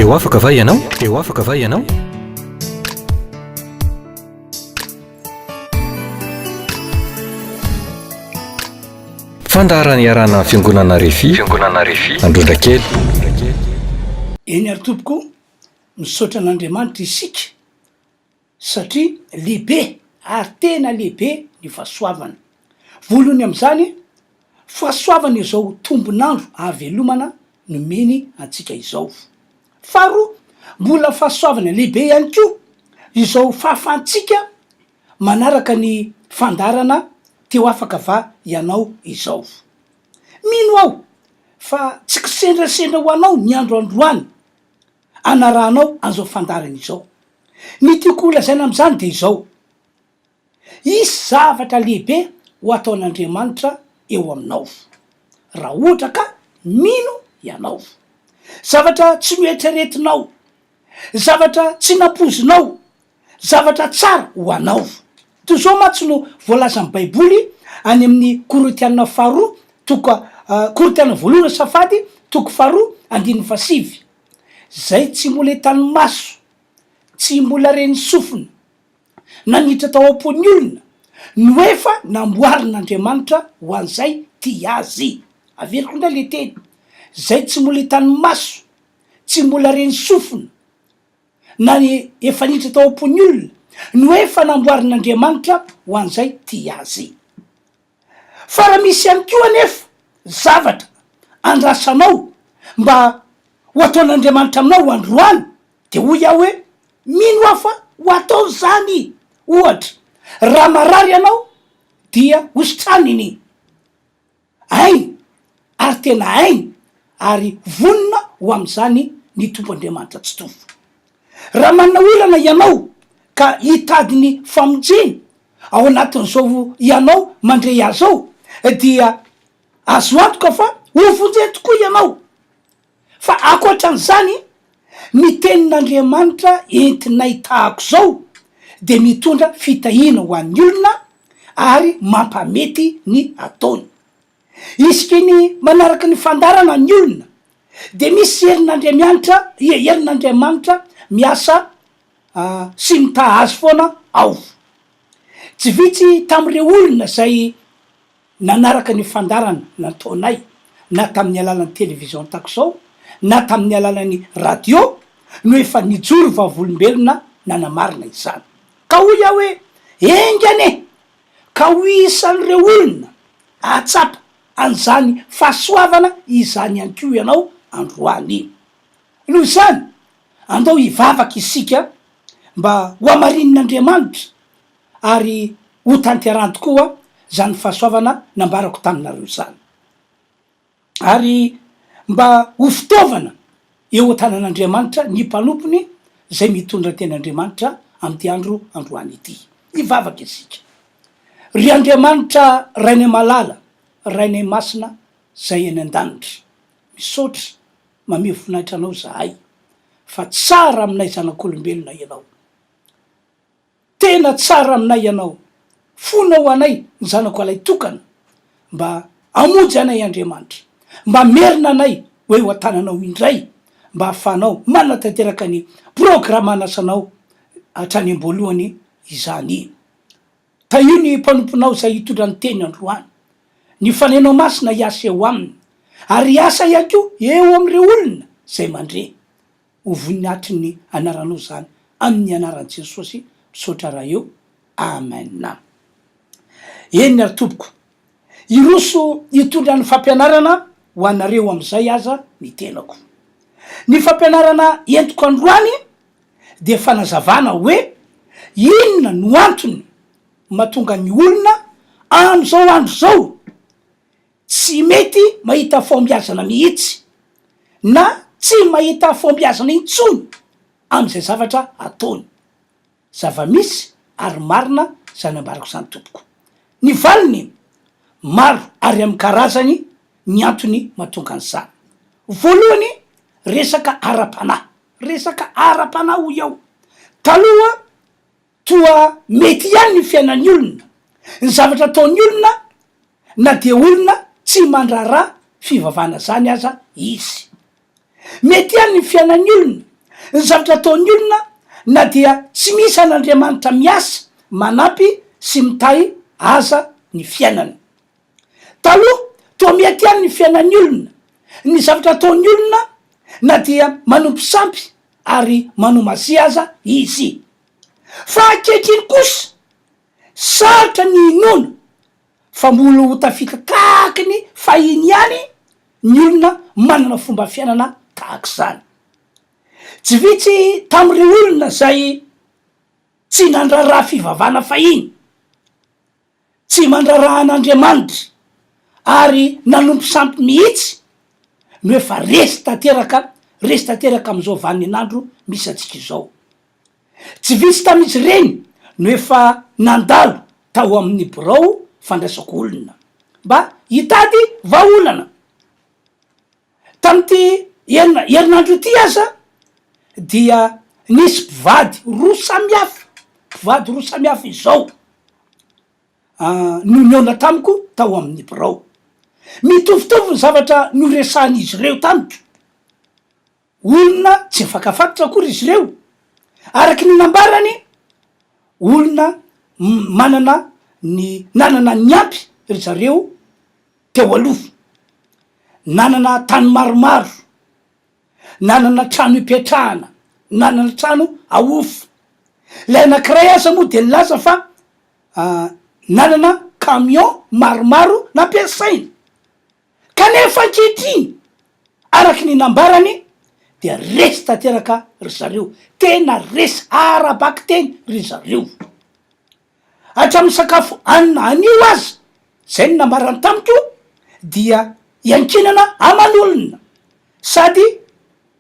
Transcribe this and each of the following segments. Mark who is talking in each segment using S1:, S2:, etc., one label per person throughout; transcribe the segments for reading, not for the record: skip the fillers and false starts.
S1: Eo afaka va ianao? Eo afaka va ianao? Fandarany iarana fiangonana RHEFI Androndrakely.
S2: Eny ary tompoko misaotra an'Andriamanitra isika satria lehibe ary tena lehibe ny fahasoavana. Voalohany amin'izany fahasoavana izao tombonandro havelomana nomeny antsika izao. Faharoa mbola fahasoavana lehibe ihany koa izao fahafantsika manaraka ny fandarana teo afaka va ianao izao. Mino aho fa tsy kisendrasendra ho anao ny andro androany anaranao an'izao fandarana izao. Ny tiako lazaina amin'izany de izao: isy zavatra lehibe ho ataon'Andriamanitra eo aminao raha ohatra ka mino ianao. Zavatra tsy noeritreretinao, zavatra tsy nampozinao, zavatra tsara ho anao. Toy zao mantsy no voalaza amin'ny baiboly any amin'ny Korintianina faharoa Korintianina voalohany safady toko faharoa andininy fasivy. Zay tsy mbola hitany maso, tsy mbola reny sofina, nanitra tao am-pon'ny olona, no efa namboarin'Andriamanitra ho an'izay tia azy. Averiko indray le teny: zay tsy mbola hitany maso, tsy mbola reny sofina, na efa nitra tao am-pon'ny olona, no efa namboarin'Andriamanitra ho an'izay tia azy. Fa raha misy ihany koa anefa zavatra andrasanao mba ho ataon'Andriamanitra aminao ho androany, de hoy aho hoe mino aho fa ho atao zany. Ohatra, raha marary ianao dia hositraniny, ainy ary tena ainy ary vonona ho am'izany ny tompo Andriamanitra tsy tofo. Raha manana olana ianao ka hitadiny famonjena ao anatin'izao ianao mandray azy ao, dia azo antoka fa ho vonjena tokoa ianao. Fa akoatran'izany ny tenin'Andriamanitra entinay tahako zao de mitondra fitahina ho an'ny olona ary mampamety ny ataony. Isakiny manaraka ny fandarana ny olona de misy herin'Andriamanitra miasa sy mitaha azy foana ao. Tsy vitsy tamin'ireo olona zay nanaraka ny fandarana nataonay, na tamin'ny alalan'ny televizion tako zao, na tamin'ny alalan'ny radio, no efa nijoro vavolombelona nanamarina izany. Ka hoy aho hoe engane, ka ho isan'ireo olona atsapa an'izany fahasoavana izany ihany koa ianao androany. Noho izany andao hivavaka isika mba ho amarin'Andriamanitra ary ho tanterahany tokoa zany fahasoavana nambarako taminareo zany, ary mba ho fitaovana eo an-tanan'Andriamanitra ny mpanompony zay mitondra ten'Andriamanitra amin'ity androany ity. Hivavaka isika. Ry Andriamanitra rainay malala, rainay masina zay eny an-danitra, misaotra mame voninahitra anao zahay fa tsara aminay zanak'olombelona ianao, tena tsara aminay ianao. Fonao anay ny zanako alay tokana mba amonjy anay Andriamanitra, mba merina anay hoe ho an-tananao indray, mba hahafanao manatanteraka ny programa anasanao hatrany am-boalohany izany. Ta io ny mpanomponao zay hitondra ny teny androany, ny fanenao masina hiasa eo aminy, ary hiasa ihany koa eo am'ireo olona zay mandre. Ho voninahitry ny anaranao zany amin'ny anaran'i Jesosy, misaotra raha eo. Amen. Eny ary tompoko, iroso hitondra ny fampianarana ho anareo am'izay aza ny tenako. Ny fampianarana entiko androany de fanazavana hoe inona no antony mahatonga ny olona am'izao andro zao tsy mety mahita fombiazana mihitsy, na tsy mahita fombiazana intsony am'izay zavatra ataony. Zava-misy ary marina zany ambarako zany tompoko. Ny valiny maro ary amin'ny karazany ny antony mahatonga an'izany. Voalohany, resaka ara-panahy ho eo. Taloha toa mety ihany ny fiainan'ny olona, ny zavatra ataon'ny olona, na de olona tsy mandrara fivavahana zany aza izy. Mety ihany ny fiainan'ny olona ny zavatra ataony olona na dia tsy misy an'Andriamanitra miasa manampy sy mitay aza ny fiainany. Taloha toa mety any ny fiainan'ny olona, ny zavatra ataony olona na dia manompo sampy ary manomazy aza izy. Fa ankehitriny kosa sarotra ny inona fa molo ho tafita tahaky ny fahiny ihany ny olona manana fomba fiainana tahaka zany. Tsy vitsy tamin'ireo olona zay tsy nandraraha fivavahana fahiny, tsy mandraraha an'Andriamanitra ary nanompo sampy mihitsy no efa resy tanteraka am'izao vanin'andro misy atsika izao. Tsy vitsy tamizy reny no efa nandalo tao amin'ny birao fandraisako olona mba hitady vahaolana. Tam'ty herinandro ity aza dia nisy mpivady roa samihafa izao no niona tamiko tao amin'ny birao. Mitovitovy ny zavatra noresahan'izy ireo tamiko. Olona tsy fakafatotra akory izy ireo, araky ny nambarany olona nanana ny ampy ry zareo teo aloha, nanana tany maromaro, nanana trano ipetrahana, nanana trano aofo. Lay anankiray aza moa de nilaza fa nanana camion maromaro nampiasainy. Kanefa ankehitriny araky ny nambarany dia resy tanteraka ry zareo, tena resy arabaky teny ry zareo. Hatramin'ny sakafo anina anio aza, zay ny nambarany tamiko, dia iankinana aman'olona sady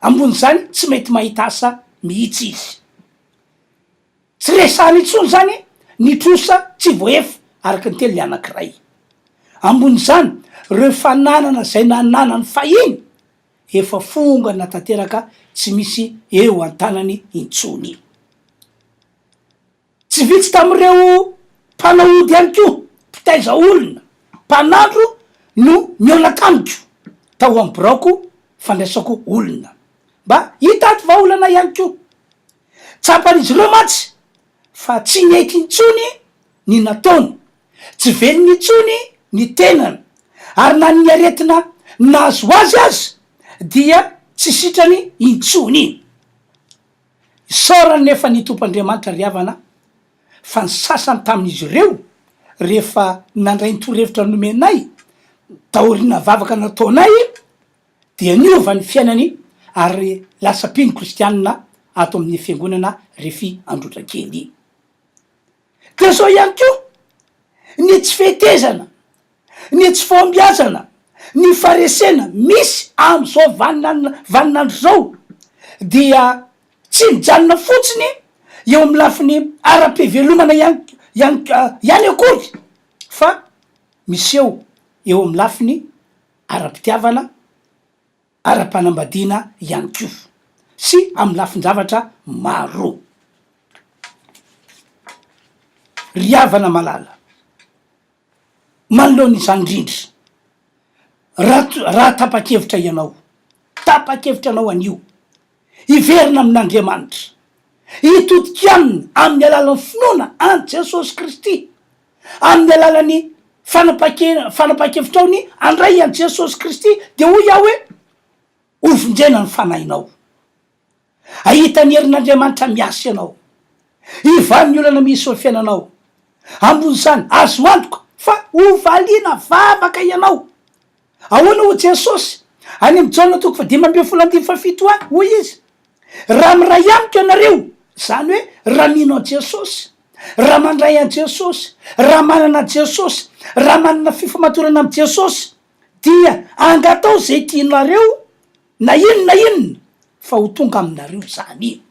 S2: ambony zany tsy mety mahita asa mihitsy izy. Tsy resahany intsony zany ny trosa tsy voefa araky ny teny anankiray. Ambony zany rehefa nanana zay nanana ny fahiny efa fonga na tanteraka tsy misy eo an-tanany intsony. Tsy vitsy tamin'ireo mpanahody ihany ko, mpitaiza olona, mpanandro no niona tamiko tao amin'ny biraoko fandraisako olona mba hitady vahaolana ihany ko. Tsapan'izy ireo matsy fa tsy nety intsony ny nataony, tsy velony intsony ny tenany, ary na ny aretina nahazo azy azy dia tsy sitrany intsony. Isaorany nefa ny tompoandriamanitra ry havana fa ny sasany tamin'izy ireo rehefa nandray ny torohevitra nomenay taorina vavaka nataonay dia niova ny fiainany ary lasa mpino kristianina ato amin'ny fiangonana RHEFI Androndrakely. Dia zao ihany ko ny tsy fetezana, ny tsy fombiazana, ny faresena misy am'izao vaninandro zao dia tsy mijanona fotsiny eo amin'ny lafiny ara-pivelomana ihany akory, fa miseho eo amin'ny lafiny ara-pitiavana, ara-panambadiana ihany ko, sy amin'ny lafin-javatra maro. Ry havana malala, manoloan'izany indrindra, raha tapa-kevitra ianao, tapa-kevitra anao anio, hiverina amin'Andriamanitra, hitodika aminy amin'ny alalan'ny finoana an Jesosy Kristy, amin'ny alalan'ny fanapa-kevitraony andray an Jesosy Kristy, de hoy aho hoe ovonjena ny fanahinao, ahitany herin'Andriamanitra miasa ianao, hivan'ny olana misy eo fiainanao. Ambony zany azo antoka fa hovaliana vavaka ianao. Ahoana ho Jesosy any amin'ny Jaona 5:17 hoy izy, raha miray amiko ianareo, zany hoe raha mino an Jesosy, raha mandray an Jesosy, raha manana Jesosy, raha manana fifamatorana am Jesosy, dia angatao zay tianareo na inona fa ho tonga aminareo zany.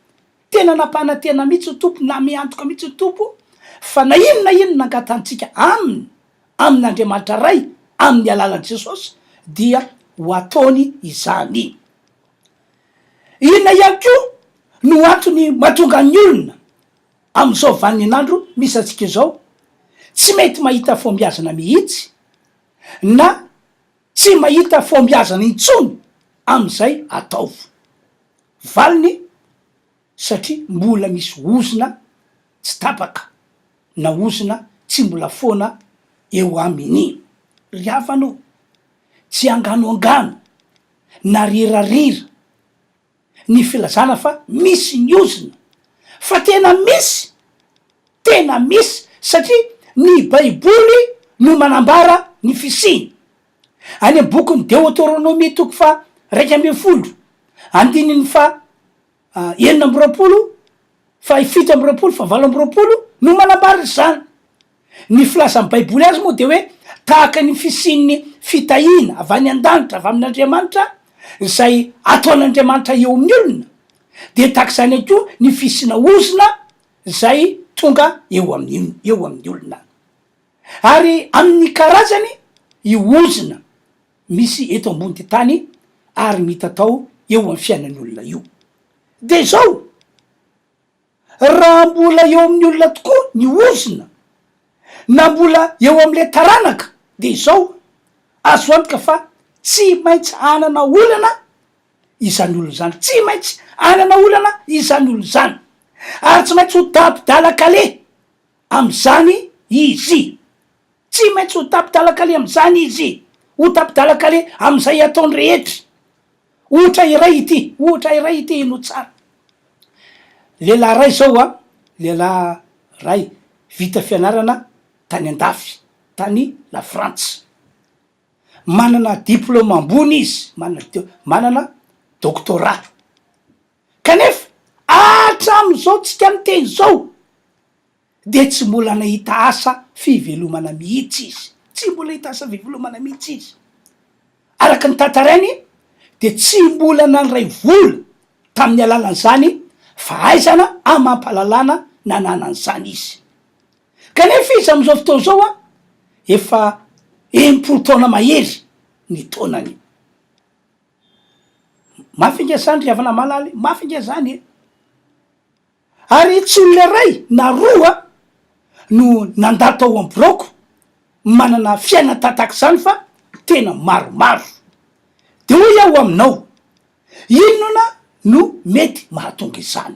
S2: Tena napana tena mihitsy tompo, na miantoka mihitsy tompo fa na inona angatantsika amin'Andriamanitra ray amin'ny alalan'i Jesosy dia ho ataony izany. Inona ihany ko no antony mahatonga ny olona am'izao vanin'andro misy atsika izao tsy mety mahita fombiazana mihitsy, na tsy mahita fombiazana intsony am'izay ataovy. Valiny satria mbola misy ozona tsy tapaka na ozona tsy mbola foana eo aminy. Ry havano, tsy anganoangano na rirarira ny filazana fa misy ny ozona, fa tena misy satria ny baiboly no manambara ny fisiny. Any am bokyny Deutéronomie toko fa 1:12 andininy fa 9:20 fa 7:20 fa 8:20 no manambara zany. Ny filazan'ny baiboly azy moa de hoe tahaka ny fisin'ny fitahina avy any an-danitra avy amin'Andriamanitra zay ataon'Andriamanitra eo amin'ny olona, de tahaka zany koa ny fisina ozona zay tonga eo amin'ny olona. Ary amin'ny karazany io ozona misy eto ambony ty tany ary mitatao eo amin'ny fiainan'ny olona io. De zao raha mbola eo amin'ny olona tokoa ny ozona na mbola eo am'le taranaka, de zao azo antoka fa tsy maintsy anana olana izany olo zany, tsy maintsy anana olana izany olo zany, ary tsy maintsy ho tapidalakale am'zany izy, tsy maintsy ho tapidalakale am'zany izy, ho tapidalakale am'izay ataony rehetra. Ohatra iray ity no tsara. Lehilahy ray zao lehilahy ray vita fianarana tany andafy, tany la France, manana diplôme ambony izy, manana doctorat, kanefa hatram'izao tsika miteny zao de tsy mbola nahita asa fivelomana mihitsy izy, araky ny tantarainy de tsy mbola nandray vola tamin'ny alalan'zany fahaizana amampalalana nananan'zany izy. Kanefa izy am'izao fotoa zao efa 80 taona mahery ny taonany. Mafy inga zany ry havana malaly, mafy inga zany e. Ary tsy olona ray na roa no nandalo tao am-boroko manana fiaina tataka zany fa tena maromaro. De hoy iaho aminao, inona no mety mahatonga izany?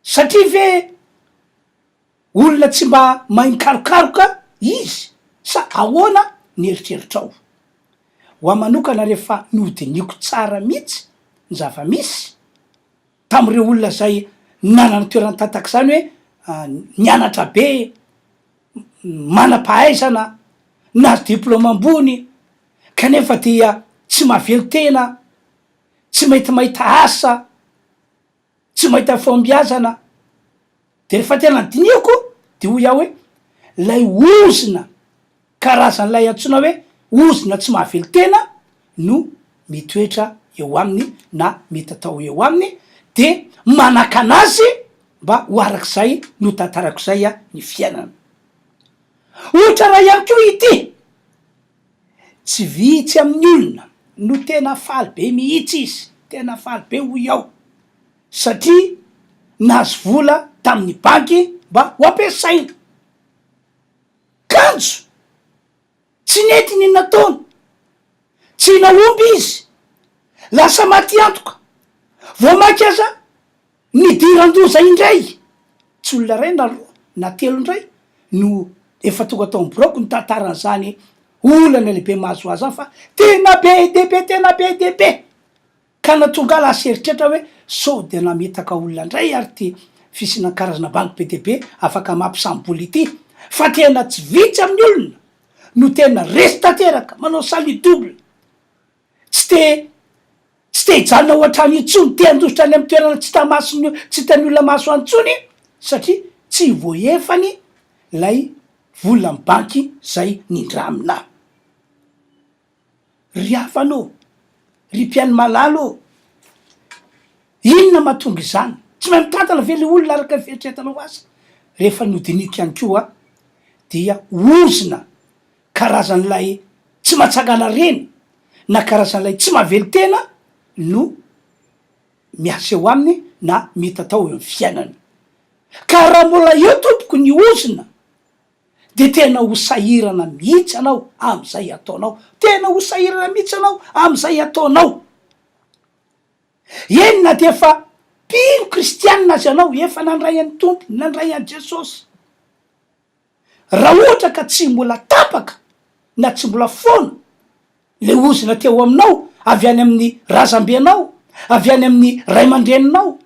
S2: Satria ve olona tsy mba mahin-karokaroka izy sa ahoana ny eritreritrao? Ho manokana rehefa nodiniko tsara mihitsy ny zava-misy tam'ireo olona zay nanana toerana tataka zany hoe nianatra be, manam-pahaizana, nazo diplôme ambony, kanefa dia tsy mahavelo tena, tsy mahita asa, tsy mahita fombiazana. De rehefa tena diniko de hoy aho hoe lay ozona karazan'lay antsoina hoe ozona tsy mahavelo tena no mitoetra eo aminy na mitatao eo aminy, de manakanazy mba ho arak'izay no tantarako zay ny fiainana. Ohatra raha ihany ko ity, tsy vitsy amin'ny olona no tena faly be mihitsy izy, tena faly be hoy aho, satria nahazo vola tamin'ny banky mba ho ampiasaina. Kanjo tsy nety ny nataony, tsy naomby izy, lasa maty antoka, voamaky aza nidiran-doza indray. Tsy olona ray na roa na telo indray no efa tonga tao am-boroko ny tantaran'zany olana lehibe mahazo azy fa tena be dehibe, ka natonga lasa eritreritra hoe sao de nametaka olona indray ary ty fisinan-karazana banky be dehibe afaka mampisamboly ity, fa tena tsy vitsy amin'ny olona no tena resy tanteraka manao salut double, tsy te hijanona ho an-trano intsony, te handositra any amin'ny toerana tsy tany olona maso antsony, satria tsy voaefany lay vola amin'ny banky zay nindramina. Ry hafanao, ry mpiany malalo, inona mahatonga izany? Tsy mahay mitantana ve le olona araka ny fieritreretanao azy? Rehefa nodiniko ihany koa dia ozona karazan'lay tsy mahatsangana reny na karazan'lay tsy mahavelo tena no miasa eo aminy na mitatao eo amin'ny fiainany. Ka raha mbola eo tompoko ny ozona de tena ho sahirana mihitsy anao am'izay ataonao, tena ho sahirana mihitsy anao am'izay ataonao. enina de efa mpino kristianina azy ianao efa nandray an'ny tompo nandray an'i Jesosy. Raha ohatra ka tsy mbola tapaka na tsy mbola foana le ozina teo aminao avy any amin'ny razam-benao, avy any amin'ny ray aman-dreninao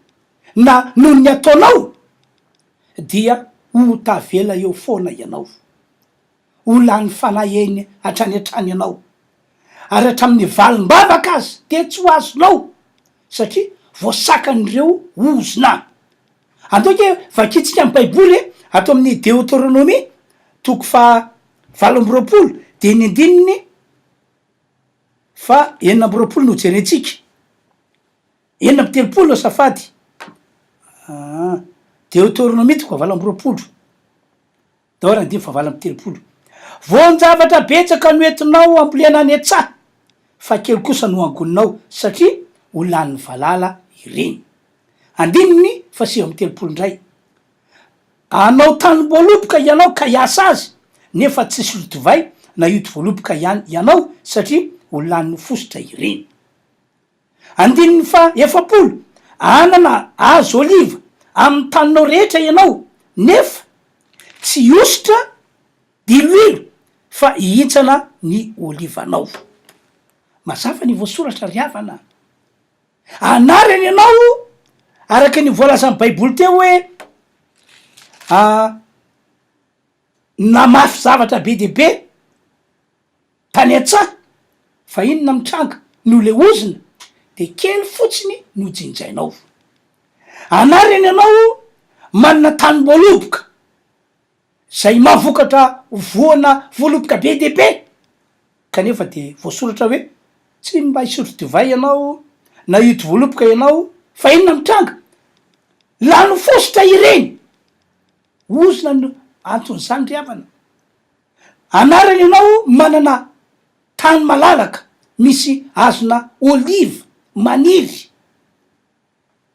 S2: na noho ny ataonao, dia ho tavela eo foana ianao, ho lany fanahy eny hatrany hatrany ianao, ary hatramin'ny valim-bavaka azy de tsy ho azonao satria voasakan'ireo ozina. Antoke vakitsika amin'ny baiboly atao amin'ny Deutéronomie toko fa 7 de ny andininy fa 9 no jerentsika 9 safady Deutéronomie toko 7 daora andiny fa 7 voan-javatra betsaka no entinao ambolena any an-tsaha fa kely kosa no angoninao satria ho lan'ny valala ireny. Andininy fa 30 ndray anao tany voaloboka ianao ka hiasa azy nefa tsisy lotovay na ito voaloboka ianao satria ho lan'ny fosotra ireny. Andininy fa 70 anana azo oliva amin'ny taninao rehetra ianao nefa tsy ositra diloilo fa hihintsana ny olivanao. Mazava ny voasoratra ry havana. Anarany ianao araka ny voalazan'ny baiboly teo hoe namafy zavatra be deaibe tany an-tsaha fa inona mitranga no le ozina de kely fotsiny no jinjainao. Anarany ianao manana tany voaloboka zay mahavokatra voana voaloboka be deaibe kanefa de voasoratra hoe tsy mba hisotro divay ianao na ito voaloboka ianao fa inona mitranga lano fosotra ireny. Ozina no anton'izany ry havana. Anarany ianao manana tany malalaka misy azona oliva maniry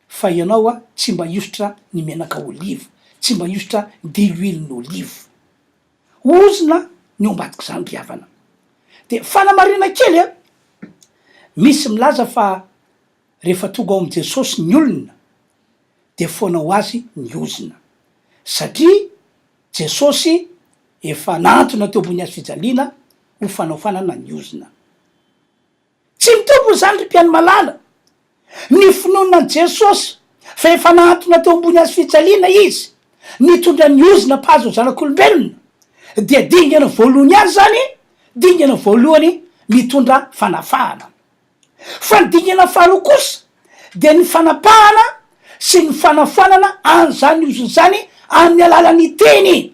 S2: fa ianao tsy mba hiositra ny menaka oliva, tsy mba hiositra diloilon'ny oliva. Ozina ny ambadika zany ry havana. De fanamarina kely misy milaza fa rehefa tonga ao amin'i Jesosy ny olona de foanao azy ny ozina satria Jesosy efa nantona teo ambony azy fijaliana ho fanaofanana ny ozina. Tsy mitombo zany ry mpiany malala, ny finoana an' Jesosy fa efa nantona teo ambony azy fijaliana izy nitondra ny ozina mpahazo zanak'olombelona dia dingana voalohany azy zany, dingana voalohany mitondra fanafahana. Fa ny dingana faharoa kosa de ny fanapahana sy ny fanafoanana an'izany oziny zany amin'ny alalan'ny teny,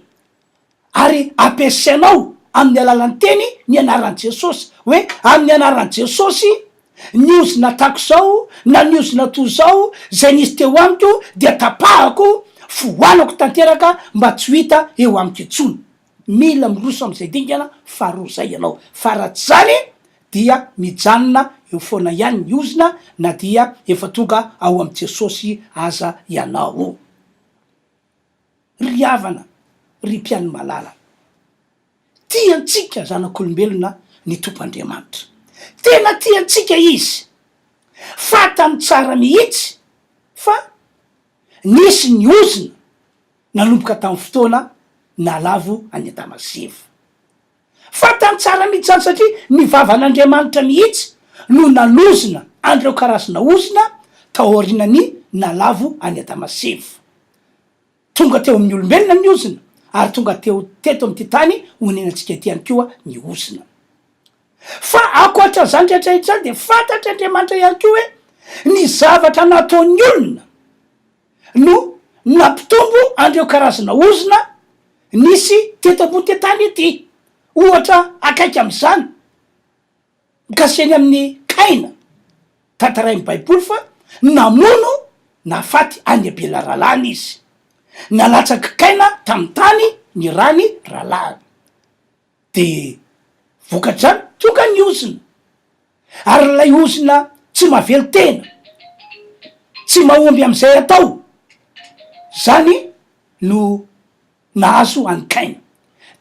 S2: ary ampiasainao amin'ny alalan'ny teny ny anaran'i Jesosy hoe amin'ny anaran'i Jesosy ny ozina tako zao na ny ozina toy zao zay nisy teo amiko dia tapahako foanako tanteraka mba tsy hita eo amiko intsony. Mila miroso am'izay dingana faharoa zay ianao, fa raha tsy zany dia mijanona eo foana ihany ny ozina na dia efa tonga ao am'i Jesosy aza ianao. Ry havana, ry mpiany malala, tiantsika zanak'olombelona ny tompoandriamanitra, tena tiantsika izy, fatany tsara mihitsy fa nisy ny ozina nanomboka tamin'ny fotoana nalavo any Damaseva. Fatany tsara mihitsy zany satria ny vavan'Andriamanitra mihitsy no nanozina andreo karazana ozina taorinany nalavo any Damaseva. Tonga teo amin'ny olombelona ny ozina ary tonga teto amin'ity tany honenantsika ty ihany koa ny ozina. Fa akoatra zany rehetrarehetra zany de fantatra Andriamanitra ihany koa hoe ny zavatra nataon'ny olona no nampitombo andreo karazana ozina nisy teto ambony ty tany ity. Ohatra akaiky am'izany gaseny amin'ny Kaina, tantarain'ny baiboly fa namono nafaty any Abelaralana izy, nalatsaky Kaina tamin'ny tany ny rany ralahany de vokatr'zany tonga ny ozina. Ary lay ozina tsy mavelo tena, tsy mahomby am'izay atao, zany no nahazo any Kaina.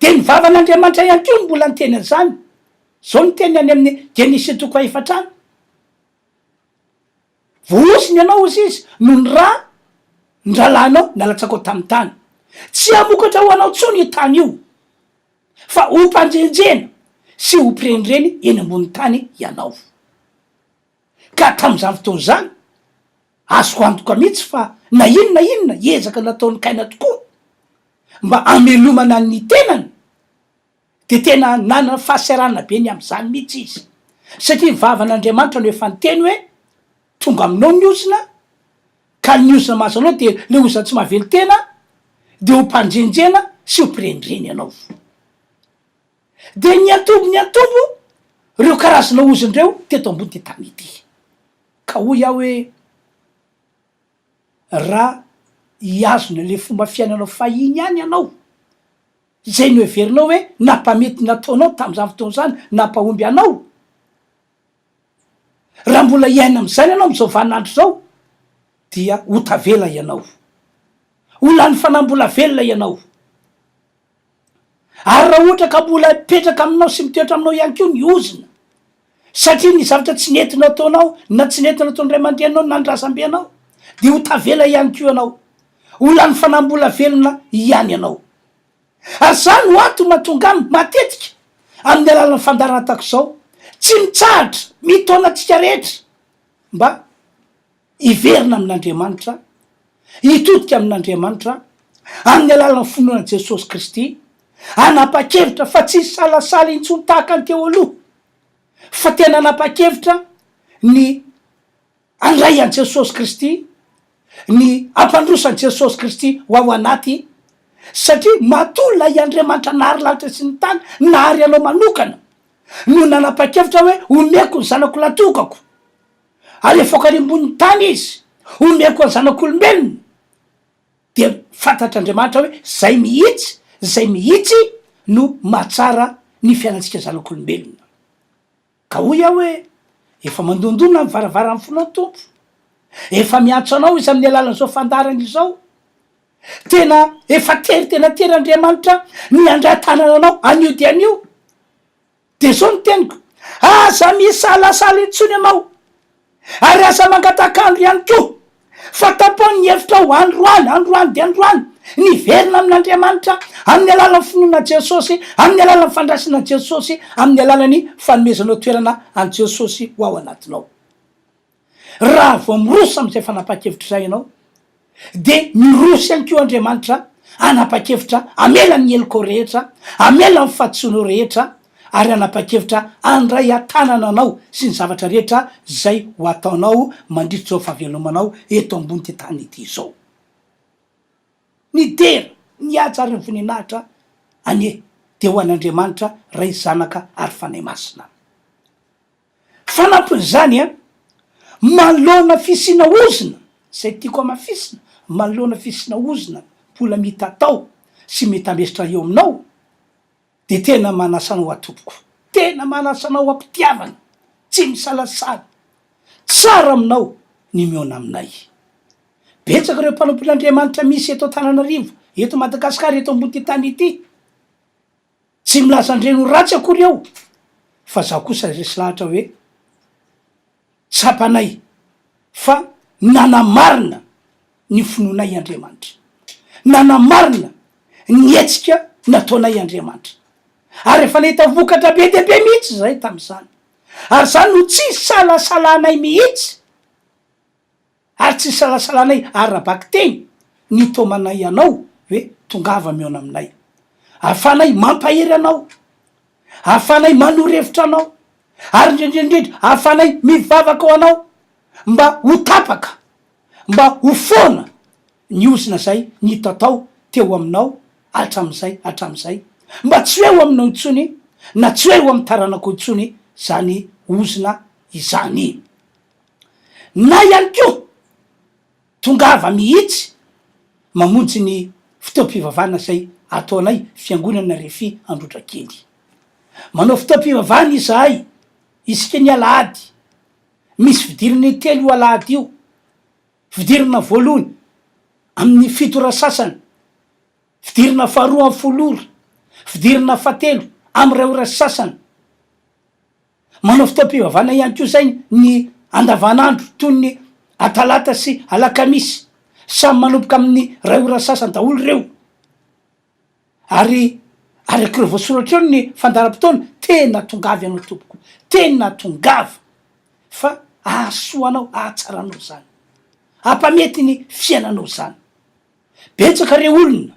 S2: De ny vavan'Andriamanitra ihany koa mbola niteny an'izany. Zao ny teny any amin'ny Genesis toko 4. voosiny ianao izy izy no ny raha ndralanao nalatsakao tamin'ny tany tsy amokatra ho anao tsony io tany io fa ho mpanjenjena sy ho mpirenireny eny ambony tany ianao. Ka tam'izany fotoana zany azoko antoka mihitsy fa na inona ezaka nataon'ny kaina tokoa mba amelomana ny tenany de tena nanana fahasiarana be ny am'izany mihitsy izy satria vavan'Andriamanitra no efa niteny hoe tonga aminao ny ozina ka ny ozina mahazo anao de le ozina tsy mahavelo tena de ho mpanjenjena sy ho mpirenireny ianao. De ny antobo reo karazana ozindreo teto ambony ty tany ity ka hoy aho hoe raha iazona le fomba fiainanao fahiny ihany ianao zay no heverinao hoe napamety nataonao tam'izany fotoana zany nampahomby anao, raha mbola iaina am'izany ianao am'izao vaninandro zao dia ho tavela ianao, ho lany fanambola velona ianao. Ary raha ohatra ka mbola petraka aminao sy mitoetra aminao ihany koa ny ozina satria ny zavatra tsy nentinao ataonao na tsy nentinao ataon'ny ray aman-drenao na ndrasambe anao de ho tavela ihany ko ianao, ho lany fanambola velona ihany ianao. Ary zany ho ato mahatonga aminy matetika amin'ny alalan'ny fandarana tahaka izao tsy mitsahatra mitaona antsika rehetra mba hiverina amin'Andriamanitra, hitodika amin'Andriamanitra amin'ny alalan'ny finoana Jesosy Kristy, anapa-kevitra fa tsy salasala intsony tahaka ny teo aloha fa tena anapa-kevitra ny andray an' Jesosy Kristy, ny ampandrosan'i Jesosy Kristy ho ao anaty satria matolona i Andriamanitra nahary lalitra sy ny tany nahary anao manokana no nanapa-kevitra hoe omeko ny zanako latokako alefaoko any ambony tany izy, omeko ny zanak'olombelona. De fantatr'Andriamanitra hoe zay mihitsy no mahatsara ny fiainantsika zanak'olombelona. Ka hoy aho hoe efa mandondona ny varavaran'ny fonao tompo, efa miantso anao izy amin'ny alalan'izao fandarana izao, tena efa tena tery Andriamanitra ny andra-tanana anao anio de anio. De zao ny teniko, aza misalasala intsony ianao ary aza mangatakandro ihany koa fa tapony ny hevitra ho androany de androany ny verina amin'Andriamanitra amin'ny alalan'ny finoana Jesosy, amin'ny alalan'ny fandraisana Jesosy, amin'ny alalan'ny fanomezanao toerana an' Jesosy ho ao anatinao. Raha vao miroso am'izay fanapa-kevitra zay ianao de miroso ihany koa Andriamanitra anapa-kevitra amela ny heliko rehetra, amela ny fahadisoanao rehetra ary anapa-kevitra andray atanana anao sy ny zavatra rehetra zay ho ataonao mandritra zao fahavelomanao eto ambony ty tany ity zao. Ny dera ny ajary ny voninahitra anie de ho an'Andriamanitra ray zanaka ary fanahy masina. Fanampin'izany manoloana fisina ozina, zay tiako amafisina, manoloana fisina ozina mbola mety atao sy mety amesitra eo aminao de tena manasanao atopoko, tena manasanao ampitiavana, tsy misalasala, tsara aminao ny miona aminay. Betsaka reo mpanompon'Andriamanitra misy eto Antananarivo, eto Madagasikara, eto ambony ty tany ity, tsy milaza andreno ratsy akory eo fa zaho kosa resy lahatra hoe tsapanay fa nanamarina ny finoanay Andriamanitra, nanamarina ny etsika nataonay Andriamanitra ary efa nahita vokatra be de be mihitsy zay tam'izany. Ary zany no tsy salasalanay mihitsy ary tsy salasalanay arabaky teny ny tomanay anao hoe tongava miona aminay, afanay mampahery anao, afanay manoro-hevitra anao ary indrindrindrindra afanay mivavaka ao anao mba ho tapaka, mba ho foana ny ozina zay ny tatao teo aminao hatram'izay mba tsy hoe ho aminao intsony na tsy hoe ho amin'ny taranako intsony zany ozina izany. Na ihany koa tongava mihitsy mamonjy ny fotoam-pivavahana zay ataonay fiangonana RHEFI Androndrakely. Manao fotoam-pivavahana izahay isika ny Alahady, misy fidiriny telo io Alahady io, fidirina voalohany amin'ny 7 sasany, fidirina faharoa amin'ny 10 fidirina fahatelo amin'ny 2 sasany. Manao fotoam-pivavahana ihany koa zay ny andavanandro toy ny Talata sy Alakamisy samy manomboka amin'ny ray ora sasany daholo reo, ary araka ireo voasoratra eo ny fandaram-potoana tena tongavy anao tompoko, tena tongava fa ahasoanao, ahatsaranao zany, ampamety ny fiainanao zany. Betsaka re olona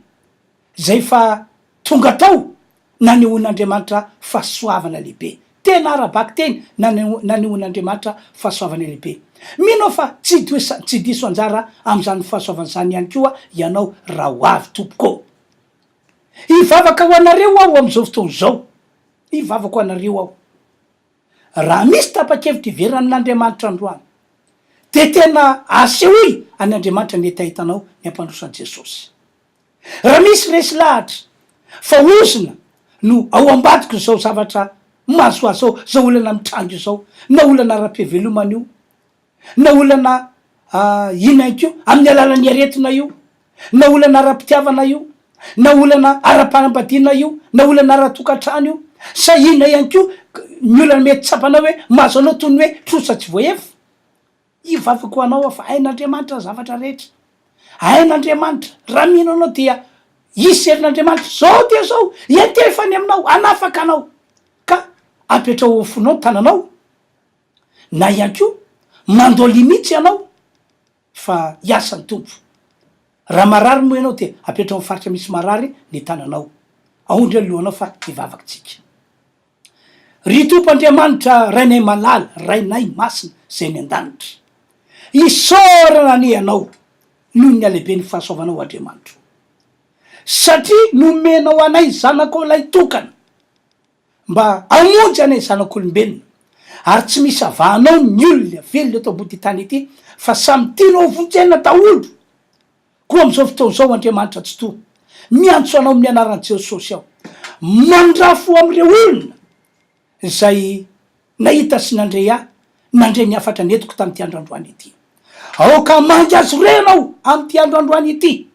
S2: zay fa tonga tao nanehoan'Andriamanitra fahasoavana lehibe, tena arabaky teny nanehoan'Andriamanitra fahasoavana lehibe. Mino fa tsy diso anjara am'zany fahasoavana zany ihany koa ianao raha ho avy tompoko. Ivavaka ho anareo aho am'izao fotoana zao, ivavaka ho anareo aho. Raha misy tapa-kevitra iveran'Andriamanitra androany, de tena asehoy an'Andriamanitra ny etahitanao ny ampandrosan'i Jesosy. Raha misy resy lahatra fa ozina no ao ambadiko zao zavatra mahazoazo zao olana mitrango izao, na olana ara-pivelomana io, na olana inakio amin'ny alalan'ny aretina io, na olana ara-pitiavana io, na olana ara-panambadiana io, na olana ara-tokantrano io, sa ina ihany ko ny olana mety tsapanao hoe mahazo anao toy ny hoe trosa tsy voaefa. Ivavako anao fa hain'Andriamanitra zavatra rehetra, hain'Andriamanitra. Raha mino anao dia isy herin'Andriamanitra zao dia zao iantefany aminao, hanafaka anao, ka apetrao ao fonao tananao, na ihany ko mandoly mihitsy ianao fa hiasany tompo. Raha marary moa ianao dia apetrao amin'ny faritra misy marary ny tananao, aondry alohanao fa hivavakintsika. Ry tompo Andriamanitra, rainay malala, rainay masina zay ny an-danitra, isaorana ny ianao noho ny alehibe ny fahasoavanao Andriamanitra, satria nomenao anay zanako lay tokana mba amonjy anay zanak'olombelona, ary tsy misy avahanao ny olona velona eto ambody tany ity, fa samy tianao vonjena daholo. Koa am'izao fotoana zao Andriamanitra tsy to, miantso anao amin'ny anaran'i Jesosy aho, mandrafo am'ireo olona zay nahita sy nandre ahy, nandre ny afatra netiko tamin'ity andro androany ity. Aoka mangy azy ireo anao am'ty andro androany ity,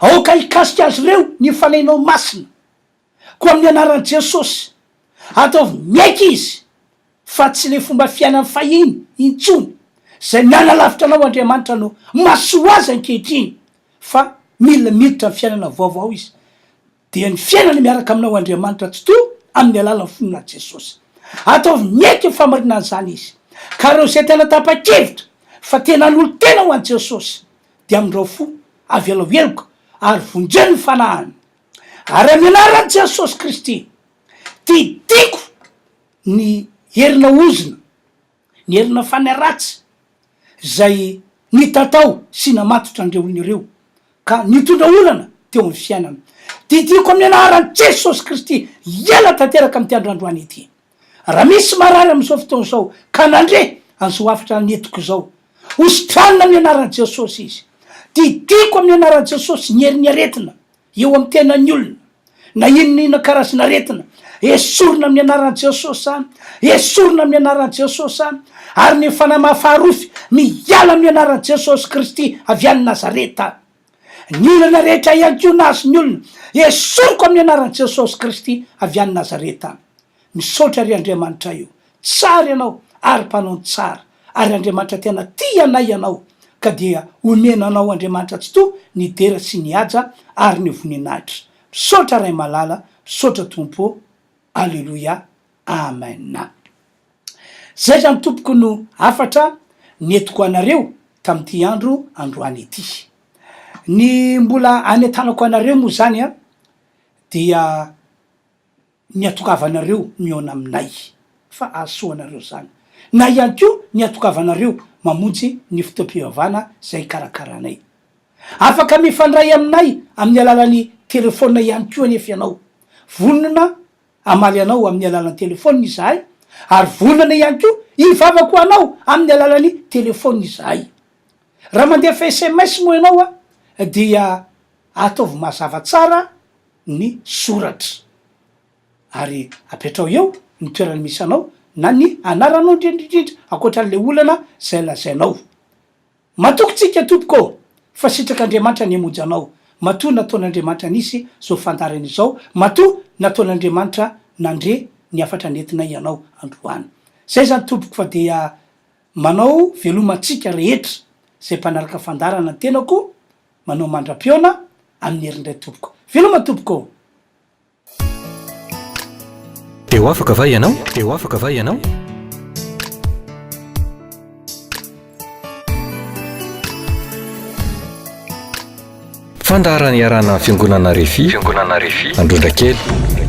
S2: aoka hikasika azy ireo ny fanainao masina, koa amin'ny anaran'i Jesosy ataovy miaiky izy, fa tsy le fomba fiainany fahiny intsony zay mianalavitra anao Andriamanitra no masoa azy ankehitriny, fa mila miditra ny fiainana vaovao izy, dia ny fiainana miaraka aminao Andriamanitra tsy to amin'ny alalan'ny fonona Jesosy. Ataovy miaiky ny famarinana zany izy, ka reo zay tena tapa-kevitra fa tena n'olo tena ho an'i Jesosy, dia amin'ireo fo avy alao eloko ary vonjeny ny fanahany, ary amin'ny anaran'i Jesosy Kristy tidiko ny herina ozina, ny herina fanaratsy zay nitatao sy namatotra andreo olona ireo ka nitondra olana teo amin'ny fiainana. Tidiko amin'ny anaran'i Jesosy Kristy ela tanteraka amin'ny andro androany ity. Raha misy marary am'izao fotoana zao ka nandre an'izao afatra netiko zao, hositranina amin'ny anaran'i Jesosy izy. Tidiko amin'ny anaran'i Jesosy ny herin'ny aretina eo amin'ny tenan'ny olona, na inona karazana aretina, esorina amin'ny anaran'i Jesosy any, esorina amin'ny anaran'i Jesosy any, ary ny fanamaha faharofy miala amin'ny anaran'i Jesosy Kristy avy any Nazareta. Ny olana rehetra ihany koa nazy ny olona, esoriko amin'ny anaran'i Jesosy Kristy avy any Nazareta. Misaotra ry Andriamanitra io, tsara ianao ary mpanao tsara, ary Andriamanitra tena tia anay ianao, ka dia omenanao Andriamanitra tsy to ny dera sy ny haja ary ny voninahitra. Misaotra ray malala, misaotra tompo, alleluia, amen. Zay zany tompoko no afatra netiko anareo tamin'ity andro androany ity. Ny mbola anetanako anareo moa zany a, dia ny atokavanareo miona aminay, fa asoanareo zany, na ihany ko ny atokavanareo mamonjy ny fotoam-pivavahana zay karakaranay. Afaka mifandray aminay amin'ny alalan'ny telefona ihany koa anefa ianao, vonona amaly anao amin'ny alalan'ny telefona izahay, ary vonana ihany ko ivavako anao amin'ny alalan'ny telefona izahay. Raha mandefa SMS moa ianao a, dia ataovy mazava tsara ny soratra, ary apetrao eo ny toerany misy anao na ny anaranao indrindrindrindra akoatran'le olana zay lazainao. Matokotsika tompoko, fa SItrak Andriamanitra ny hamonjy anao, matoa nataon'Andriamanitra nisy zao fandarany izao, matoa nataon'Andriamanitra nandre ny afatra nentinay ianao androany. Zay zany tompoko, fa dia manao velomantsika rehetra zay mpanaraka fandarana tenako manao mandra-piona amin'ny herindray tompoko. Veloma tompoko.
S1: Teo afaka va ianao? Teo afaka va ianao? Fandarany iarana fiangonana RHEFI Androndrakely.